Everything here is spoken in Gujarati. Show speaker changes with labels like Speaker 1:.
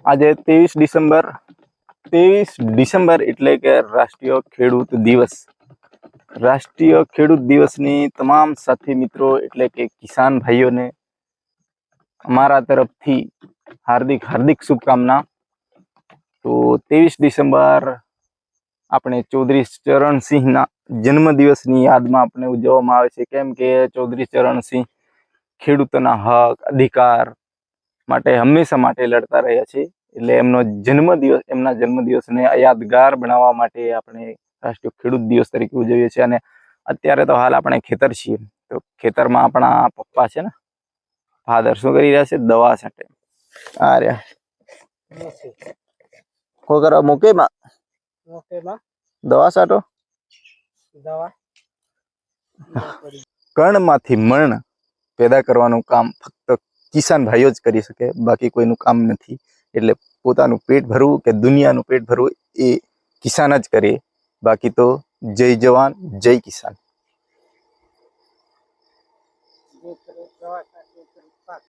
Speaker 1: આજે 23 ડિસેમ્બર એટલે કે રાષ્ટ્રીય ખેડૂત દિવસ। રાષ્ટ્રીય ખેડૂત દિવસની તમામ સાથી મિત્રો એટલે કે કિસાન ભાઈઓને અમારા તરફથી હાર્દિક હાર્દિક શુભકામના। તો 23 ડિસેમ્બર આપણે ચૌધરી ચરણસિંહના જન્મદિવસની યાદમાં આપણે ઉજવવામાં આવે છે, કેમ કે ચૌધરી ચરણસિંહ ખેડૂતોના હક અધિકાર માટે હંમેશા માટે લડતા રહ્યા છે। એટલે એમના જન્મદિવસને યાદગાર બનાવવા માટે આપણે રાષ્ટ્રીય ખેડૂત દિવસ તરીકે ઉજવીએ છીએ। અને અત્યારે તો હાલ આપણે ખેતર છીએ, તો ખેતરમાં આપણા પપ્પા છે ને ફાધર શું કરી રહ્યા છે? દવા છાંટે। આ રહ્યા શું કરવા મૂકેમાં દવા છાંટો। કણમાંથી મણ પેદા કરવાનું કામ ફક્ત કિસાન ભાઈઓ જ કરી શકે, બાકી કોઈનું કામ નથી। એટલે પોતાનું પેટ ભરવું કે દુનિયાનું પેટ ભરવું એ કિસાન જ કરે, બાકી તો જય જવાન જય કિસાન।